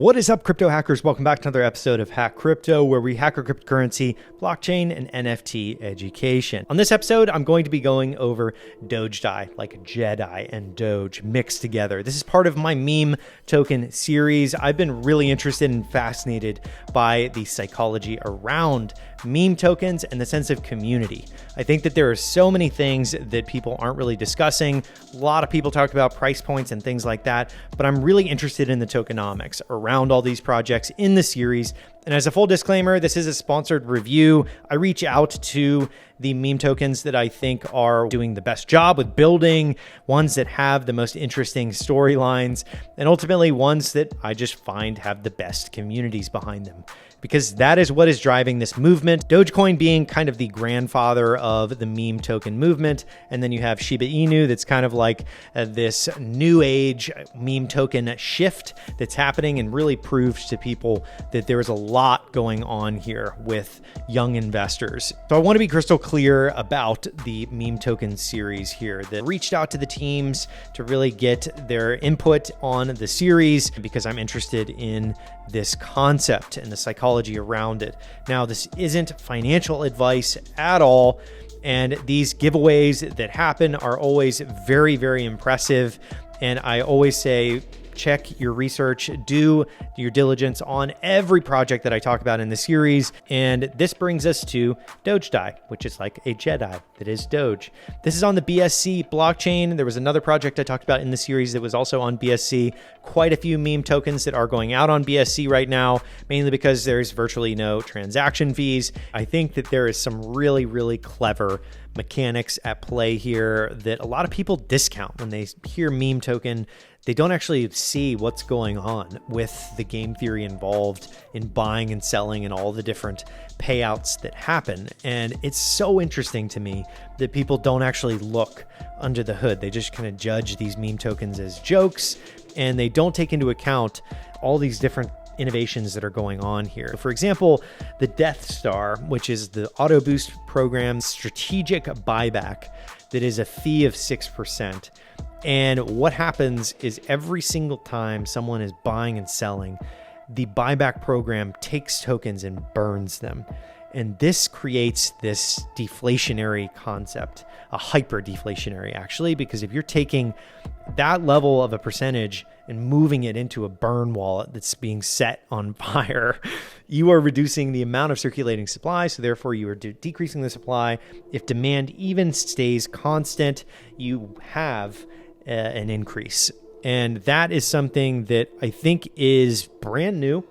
What is up, crypto hackers? Welcome back to another episode of Hack Crypto, where we hack our cryptocurrency, blockchain, and NFT education. On this episode, I'm going to be going over Dogedai, like Jedi and Doge mixed together. This is part of my meme token series. I've been really interested and fascinated by the psychology around meme tokens and the sense of community. I think that there are so many things that people aren't really discussing. A lot of people talk about price points and things like that, but I'm really interested in the tokenomics around all these projects in the series. And as a full disclaimer, this is a sponsored review. I reach out to the meme tokens that I think are doing the best job with building, ones that have the most interesting storylines, and ultimately ones that I just find have the best communities behind them, because that is what is driving this movement. Dogecoin being kind of the grandfather of the meme token movement. And then you have Shiba Inu that's kind of like this new age meme token shift that's happening, and really proves to people that there is a lot going on here with young investors. So I want to be crystal clear about the meme token series here, that reached out to the teams to really get their input on the series, because I'm interested in this concept and the psychology around it. Now, this isn't financial advice at all, and these giveaways that happen are always very, very impressive. And I always say, check your research, do your diligence on every project that I talk about in the series. And this brings us to Dogedai, which is like a Jedi that is Doge. This is on the BSC blockchain. There was another project I talked about in the series that was also on BSC. Quite a few meme tokens that are going out on BSC right now, mainly because there's virtually no transaction fees. I think that there is some really, really clever mechanics at play here that a lot of people discount when they hear meme token. They don't actually see what's going on with the game theory involved in buying and selling and all the different payouts that happen. And it's so interesting to me that people don't actually look under the hood. They just kind of judge these meme tokens as jokes, and they don't take into account all these different innovations that are going on here. For example, the Death Star, which is the auto boost program's strategic buyback that is a fee of 6%. And what happens is every single time someone is buying and selling, the buyback program takes tokens and burns them. And this creates this deflationary concept, a hyper deflationary actually, because if you're taking that level of a percentage and moving it into a burn wallet that's being set on fire, you are reducing the amount of circulating supply. So therefore you are decreasing the supply. If demand even stays constant, you have an increase. And that is something that I think is brand new.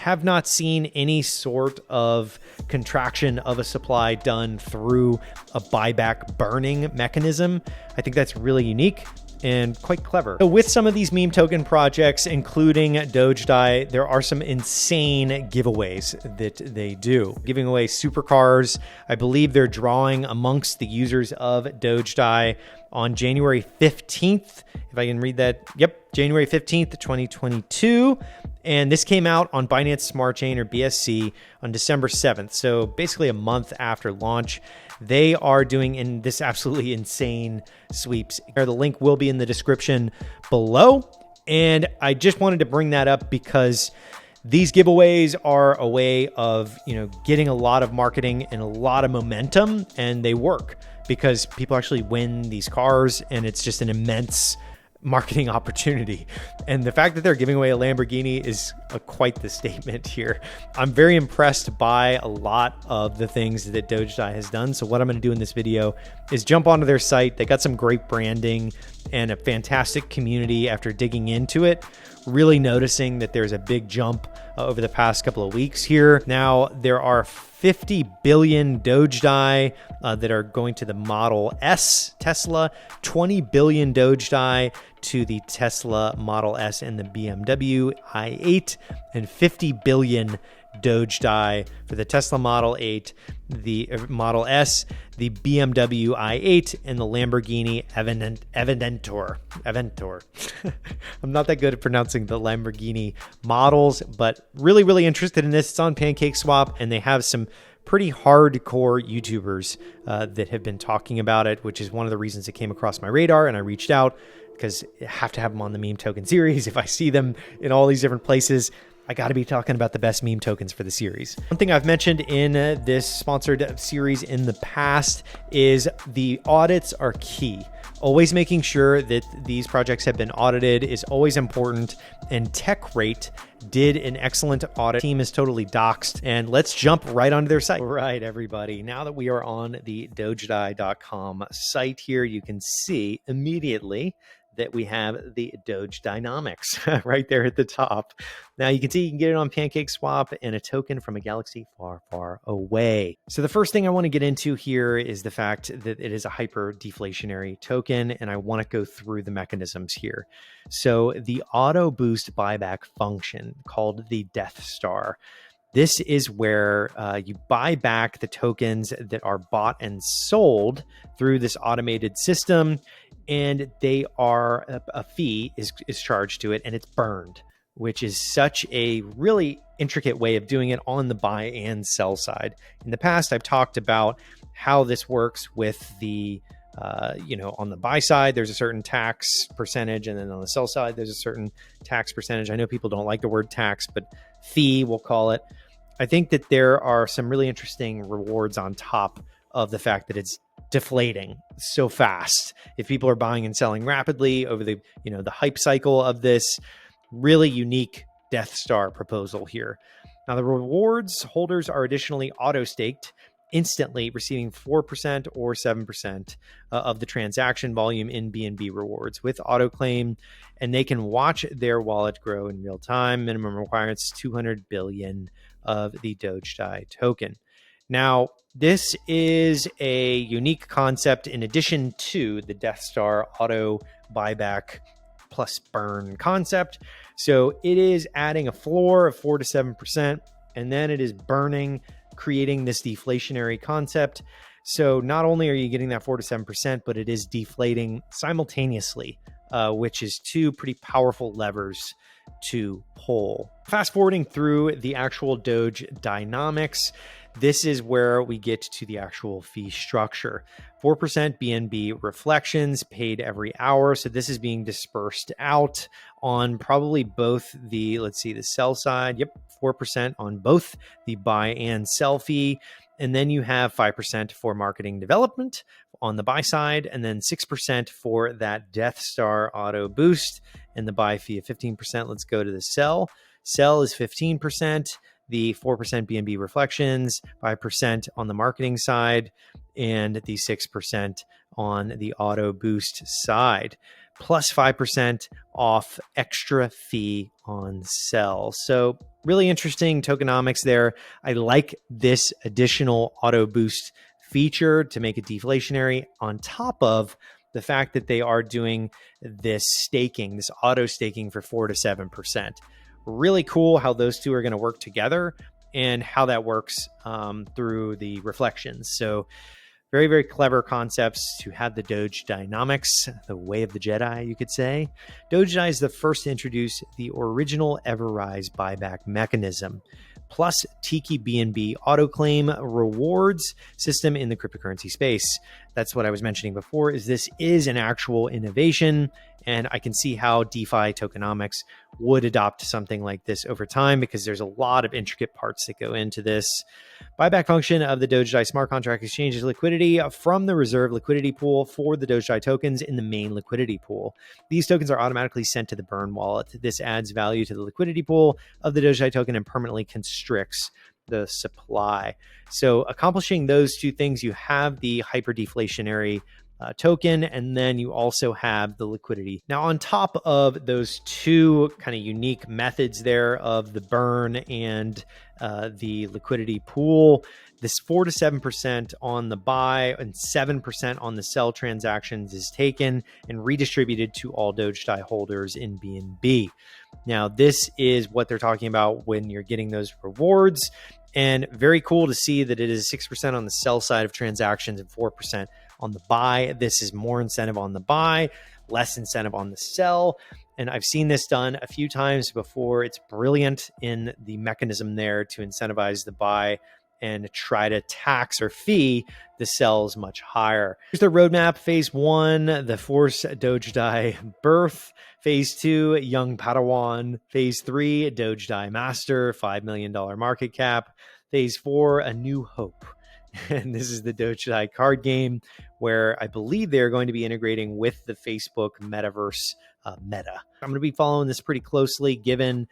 Have not seen any sort of contraction of a supply done through a buyback burning mechanism. I think that's really unique and quite clever. So with some of these meme token projects, including Dogedai, there are some insane giveaways that they do. Giving away supercars. I believe they're drawing amongst the users of Dogedai on January 15th, if I can read that. Yep, January 15th, 2022. And this came out on Binance Smart Chain, or BSC, on December 7th. So basically a month after launch. They are doing in this absolutely insane sweeps. The link will be in the description below. And I just wanted to bring that up because these giveaways are a way of, getting a lot of marketing and a lot of momentum, and they work because people actually win these cars, and it's just an immense marketing opportunity. And the fact that they're giving away a Lamborghini is quite the statement here. I'm very impressed by a lot of the things that Dogedai has done. So what I'm going to do in this video is jump onto their site. They got some great branding and a fantastic community after digging into it, really noticing that there's a big jump over the past couple of weeks here. Now, there are 50 billion Dogedai that are going to the Model S Tesla, 20 billion Dogedai to the Tesla Model S and the BMW i8, and 50 billion Dogedai for the Tesla Model 8, the Model S, the BMW i8, and the Lamborghini Aventador. I'm not that good at pronouncing the Lamborghini models, but really, really interested in this. It's on PancakeSwap, and they have some pretty hardcore YouTubers that have been talking about it, which is one of the reasons it came across my radar, and I reached out. because I have to have them on the meme token series. If I see them in all these different places, I got to be talking about the best meme tokens for the series. One thing I've mentioned in this sponsored series in the past is the audits are key. Always making sure that these projects have been audited is always important. And TechRate did an excellent audit. Team is totally doxed. And let's jump right onto their site. All right, everybody. Now that we are on the Dogedai.com site here, you can see immediately that we have the Dogedai right there at the top. Now you can see you can get it on PancakeSwap and a token from a galaxy far, far away. So the first thing I want to get into here is the fact that it is a hyper deflationary token, and I want to go through the mechanisms here. So the auto boost buyback function called the Death Star. This is where you buy back the tokens that are bought and sold through this automated system, and they are a fee is charged to it, and it's burned, which is such a really intricate way of doing it on the buy and sell side. In the past, I've talked about how this works with the on the buy side, there's a certain tax percentage, and then on the sell side, there's a certain tax percentage. I know people don't like the word tax, but fee, we'll call it. I think that there are some really interesting rewards on top of the fact that it's deflating so fast. If people are buying and selling rapidly over the hype cycle of this really unique Death Star proposal here. Now the rewards holders are additionally auto staked instantly, receiving 4% or 7% of the transaction volume in BNB rewards with auto claim, and they can watch their wallet grow in real time. Minimum requirements 200 billion of the Dogedai token. Now, this is a unique concept in addition to the Death Star auto buyback plus burn concept. So it is adding a floor of 4 to 7%, and then it is burning, creating this deflationary concept. So not only are you getting that 4 to 7%, but it is deflating simultaneously, which is two pretty powerful levers to pull. Fast forwarding through the actual Doge dynamics, this is where we get to the actual fee structure. 4% BNB reflections paid every hour. So this is being dispersed out on probably both the, the sell side. Yep, 4% on both the buy and sell fee. And then you have 5% for marketing development on the buy side, and then 6% for that Death Star auto boost, and the buy fee of 15%. Let's go to the sell. Sell is 15%. The 4% BNB reflections, 5% on the marketing side, and the 6% on the auto boost side, plus 5% off extra fee on sell. So really interesting tokenomics there. I like this additional auto boost feature to make it deflationary on top of the fact that they are doing this staking, this auto staking for 4 to 7%. Really cool how those two are going to work together and how that works through the reflections. So very, very clever concepts to have the Doge dynamics, the way of the Jedi, you could say. Dogedai is the first to introduce the original Everrise buyback mechanism, plus Tiki BNB autoclaim rewards system in the cryptocurrency space. That's what I was mentioning before, is this is an actual innovation, and I can see how DeFi tokenomics would adopt something like this over time because there's a lot of intricate parts that go into this. Buyback function of the Dogedai smart contract exchanges liquidity from the reserve liquidity pool for the Dogedai tokens in the main liquidity pool. These tokens are automatically sent to the burn wallet. This adds value to the liquidity pool of the Dogedai token and permanently constricts the supply. So accomplishing those two things, you have the hyper deflationary token, and then you also have the liquidity. Now, on top of those two kind of unique methods there of the burn and the liquidity pool, this 4 to 7% on the buy and 7% on the sell transactions is taken and redistributed to all Dogedai holders in BNB. Now, this is what they're talking about when you're getting those rewards, and very cool to see that it is 6% on the sell side of transactions and 4% on the buy. This is more incentive on the buy, less incentive on the sell. And I've seen this done a few times before. It's brilliant in the mechanism there to incentivize the buy and try to tax or fee the cells much higher. Here's the roadmap. Phase 1, the Force Dogedai birth. Phase 2, young Padawan. Phase 3, Dogedai master, $5 million market cap. Phase 4, a new hope. And this is the Dogedai card game where I believe they're going to be integrating with the Facebook Metaverse meta. I'm going to be following this pretty closely given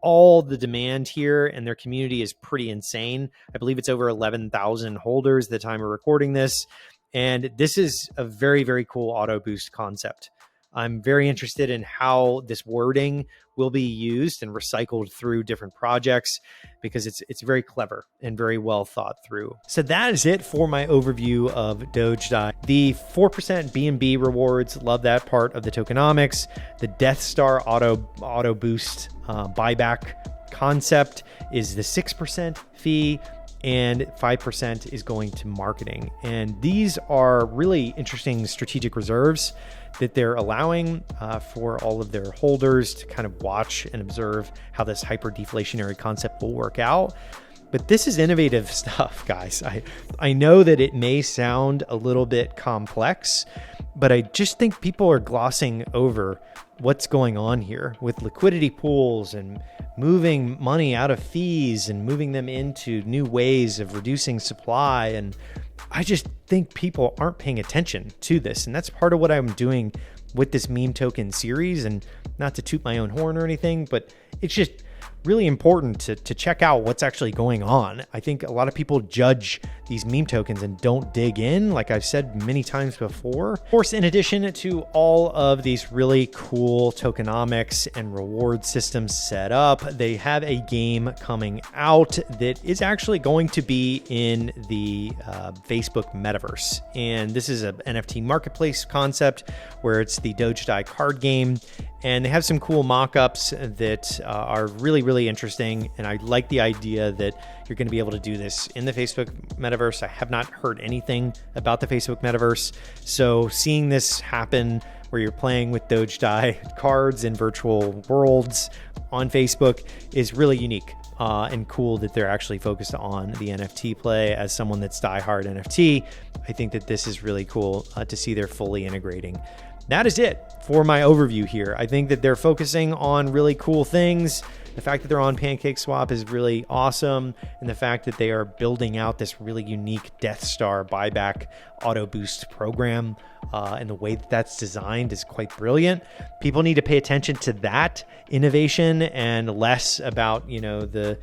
all the demand here, and their community is pretty insane. I believe it's over 11,000 holders at the time of recording this. And this is a very, very cool auto boost concept. I'm very interested in how this wording will be used and recycled through different projects because it's very clever and very well thought through. So that is it for my overview of Dogedai. The 4% BNB rewards, love that part of the tokenomics. The Death Star auto boost buyback concept is the 6% fee, and 5% is going to marketing. And these are really interesting strategic reserves that they're allowing for all of their holders to kind of watch and observe how this hyper deflationary concept will work out. But this is innovative stuff, guys. I know that it may sound a little bit complex, but I just think people are glossing over what's going on here with liquidity pools and moving money out of fees and moving them into new ways of reducing supply. And I just think people aren't paying attention to this. And that's part of what I'm doing with this meme token series. And not to toot my own horn or anything, but it's just really important to check out what's actually going on. I think a lot of people judge these meme tokens and don't dig in, like I've said many times before. Of course, in addition to all of these really cool tokenomics and reward systems set up, they have a game coming out that is actually going to be in the Facebook Metaverse. And this is an NFT marketplace concept where it's the Dogedai card game. And they have some cool mock-ups that are really, really interesting. And I like the idea that you're going to be able to do this in the Facebook Metaverse. I have not heard anything about the Facebook Metaverse. So seeing this happen where you're playing with Dogedai cards in virtual worlds on Facebook is really unique and cool that they're actually focused on the NFT play. As someone that's diehard NFT, I think that this is really cool to see they're fully integrating. That is it for my overview here. I think that they're focusing on really cool things. The fact that they're on PancakeSwap is really awesome. And the fact that they are building out this really unique Death Star buyback auto boost program and the way that that's designed is quite brilliant. People need to pay attention to that innovation and less about, you know, the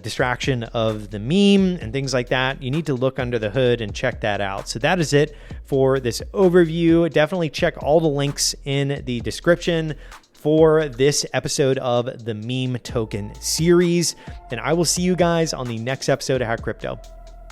distraction of the meme and things like that. You need to look under the hood and check that out. So that is it for this overview. Definitely check all the links in the description for this episode of the meme token series. And I will see you guys on the next episode of Hack Crypto.